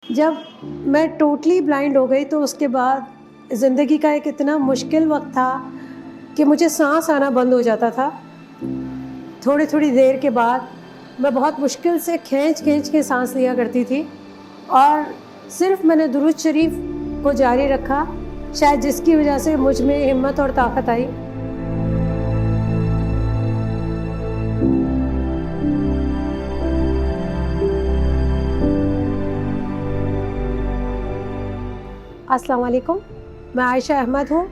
जब मैं totally blind हो गई तो उसके बाद ज़िंदगी का एक इतना मुश्किल वक्त था कि मुझे सांस आना बंद हो जाता था। थोड़ी थोड़ी देर के बाद मैं बहुत मुश्किल से खींच खींच के सांस लिया करती थी और सिर्फ मैंने दुरूद शरीफ को जारी रखा, शायद जिसकी वजह से मुझ में हिम्मत और ताकत आई। अस्सलाम वालेकुम, मैं आयशा अहमद हूँ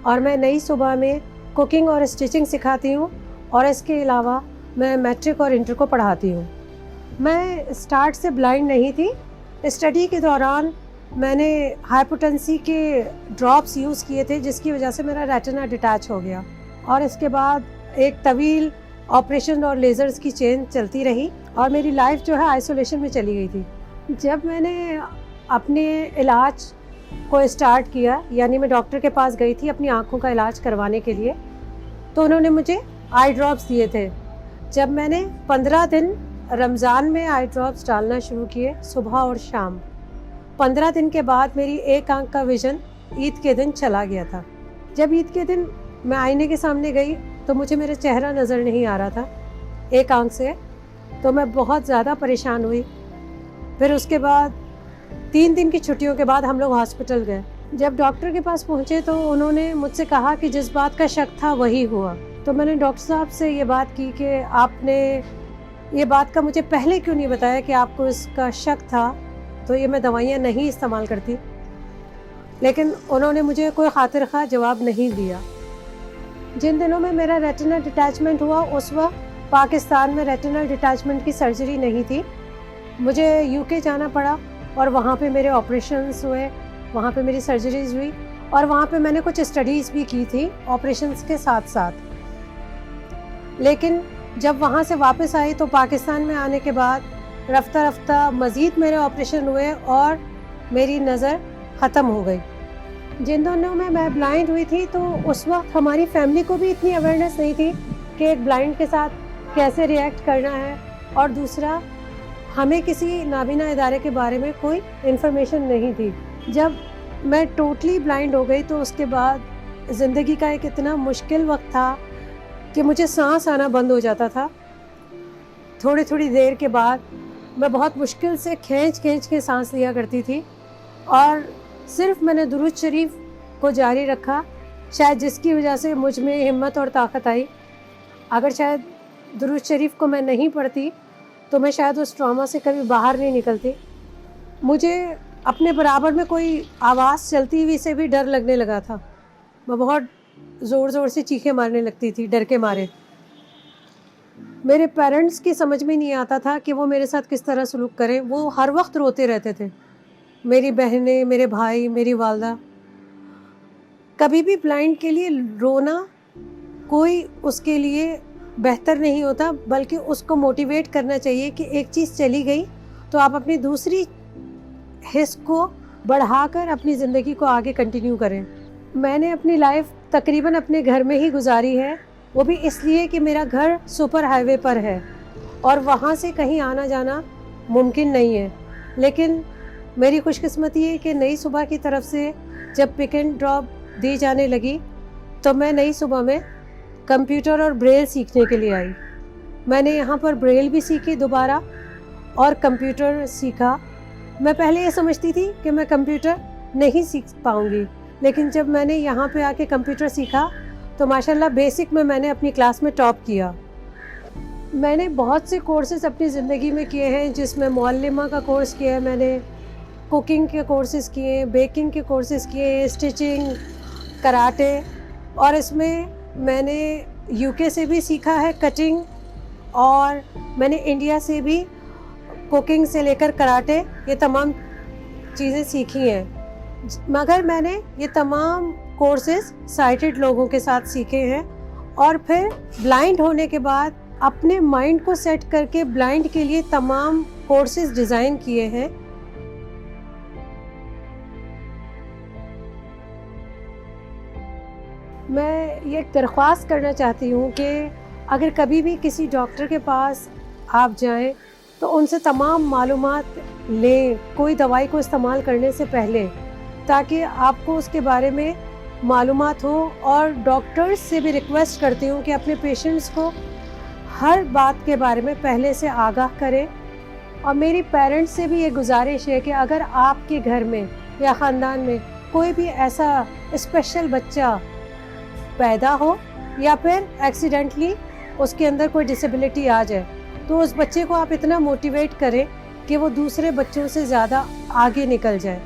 और मैं नई सुबह में कुकिंग और स्टिचिंग सिखाती हूँ और इसके अलावा मैं मैट्रिक और इंटर को पढ़ाती हूँ। मैं स्टार्ट से ब्लाइंड नहीं थी। स्टडी के दौरान मैंने हाइपोटेंसी के ड्रॉप्स यूज़ किए थे जिसकी वजह से मेरा रेटिना डिटैच हो गया और इसके बाद एक तवील ऑपरेशन और लेज़र्स की चेन चलती रही और मेरी लाइफ जो है आइसोलेशन में चली गई थी। जब मैंने अपने इलाज को स्टार्ट किया, यानी मैं डॉक्टर के पास गई थी अपनी आँखों का इलाज करवाने के लिए, तो उन्होंने मुझे आई ड्रॉप्स दिए थे। जब मैंने 15 दिन रमज़ान में आई ड्रॉप्स डालना शुरू किए सुबह और शाम, 15 दिन के बाद मेरी एक आँख का विज़न ईद के दिन चला गया था। जब ईद के दिन मैं आईने के सामने गई तो मुझे मेरा चेहरा नज़र नहीं आ रहा था एक आँख से, तो मैं बहुत ज़्यादा परेशान हुई। फिर उसके बाद 3 दिन की छुट्टियों के बाद हम लोग हॉस्पिटल गए। जब डॉक्टर के पास पहुँचे तो उन्होंने मुझसे कहा कि जिस बात का शक था वही हुआ। तो मैंने डॉक्टर साहब से ये बात की कि आपने ये बात का मुझे पहले क्यों नहीं बताया कि आपको इसका शक था, तो ये मैं दवाइयाँ नहीं इस्तेमाल करती। लेकिन उन्होंने मुझे कोई खातिर ख़्वाह जवाब नहीं दिया। जिन दिनों में मेरा रेटिना डिटैचमेंट हुआ उस वक्त पाकिस्तान में रेटिनल डिटैचमेंट की सर्जरी नहीं थी। मुझे यूके जाना पड़ा और वहाँ पे मेरे ऑपरेशंस हुए, वहाँ पे मेरी सर्जरीज़ हुई और वहाँ पे मैंने कुछ स्टडीज़ भी की थी ऑपरेशंस के साथ साथ। लेकिन जब वहाँ से वापस आई तो पाकिस्तान में आने के बाद रफ्ता रफ्ता मज़ीद मेरे ऑपरेशन हुए और मेरी नज़र ख़त्म हो गई। जिन दिनों में मैं ब्लाइंड हुई थी तो उस वक्त हमारी फैमिली को भी इतनी अवेयरनेस नहीं थी कि एक ब्लाइंड के साथ कैसे रिएक्ट करना है, और दूसरा हमें किसी नाबीना इदारे के बारे में कोई इन्फॉर्मेशन नहीं थी। जब मैं टोटली ब्लाइंड हो गई तो उसके बाद ज़िंदगी का एक इतना मुश्किल वक्त था कि मुझे सांस आना बंद हो जाता था। थोड़ी थोड़ी देर के बाद मैं बहुत मुश्किल से खींच खींच के सांस लिया करती थी और सिर्फ मैंने दुरूद शरीफ को जारी रखा, शायद जिसकी वजह से मुझ में हिम्मत और ताकत आई। अगर शायद दुरूद शरीफ को मैं नहीं पढ़ती तो मैं शायद उस ट्रॉमा से कभी बाहर नहीं निकलती। मुझे अपने बराबर में कोई आवाज़ चलती हुई से भी डर लगने लगा था। मैं बहुत ज़ोर ज़ोर से चीखें मारने लगती थी डर के मारे। मेरे पेरेंट्स की समझ में नहीं आता था कि वो मेरे साथ किस तरह सलूक करें। वो हर वक्त रोते रहते थे, मेरी बहनें, मेरे भाई, मेरी वालदा। कभी भी ब्लाइंड के लिए रोना कोई उसके लिए बेहतर नहीं होता, बल्कि उसको मोटिवेट करना चाहिए कि एक चीज़ चली गई तो आप अपनी दूसरी हिस्स को बढ़ाकर अपनी ज़िंदगी को आगे कंटिन्यू करें। मैंने अपनी लाइफ तकरीबन अपने घर में ही गुजारी है, वो भी इसलिए कि मेरा घर सुपर हाईवे पर है और वहाँ से कहीं आना जाना मुमकिन नहीं है। लेकिन मेरी खुशकिस्मती है कि नई सुबह की तरफ से जब पिक एंड ड्रॉप दी जाने लगी तो मैं नई सुबह में कंप्यूटर और ब्रेल सीखने के लिए आई। मैंने यहाँ पर ब्रेल भी सीखी दोबारा और कंप्यूटर सीखा। मैं पहले ये समझती थी कि मैं कंप्यूटर नहीं सीख पाऊँगी, लेकिन जब मैंने यहाँ पे आके कंप्यूटर सीखा तो माशाल्लाह बेसिक में मैंने अपनी क्लास में टॉप किया। मैंने बहुत से कोर्सेज़ अपनी ज़िंदगी में किए हैं, जिसमें मुअल्लिमा का कोर्स किया है मैंने, कुकिंग के कोर्सेज़ किए, बेकिंग के कोर्सेज़ किए, स्टिचिंग, कराटे, और इसमें मैंने यूके से भी सीखा है कटिंग और मैंने इंडिया से भी कुकिंग से लेकर कराटे, ये तमाम चीज़ें सीखी हैं। मगर मैंने ये तमाम कोर्सेज़ साइटेड लोगों के साथ सीखे हैं और फिर ब्लाइंड होने के बाद अपने माइंड को सेट करके ब्लाइंड के लिए तमाम कोर्सेज़ डिज़ाइन किए हैं। मैं ये दरख्वास्त करना चाहती हूँ कि अगर कभी भी किसी डॉक्टर के पास आप जाएं तो उनसे तमाम मालूमात लें कोई दवाई को इस्तेमाल करने से पहले, ताकि आपको उसके बारे में मालूमात हो। और डॉक्टर्स से भी रिक्वेस्ट करती हूँ कि अपने पेशेंट्स को हर बात के बारे में पहले से आगाह करें। और मेरी पेरेंट्स से भी ये गुजारिश है कि अगर आपके घर में या ख़ानदान में कोई भी ऐसा स्पेशल बच्चा पैदा हो या फिर एक्सीडेंटली उसके अंदर कोई डिसेबिलिटी आ जाए, तो उस बच्चे को आप इतना मोटिवेट करें कि वो दूसरे बच्चों से ज़्यादा आगे निकल जाए।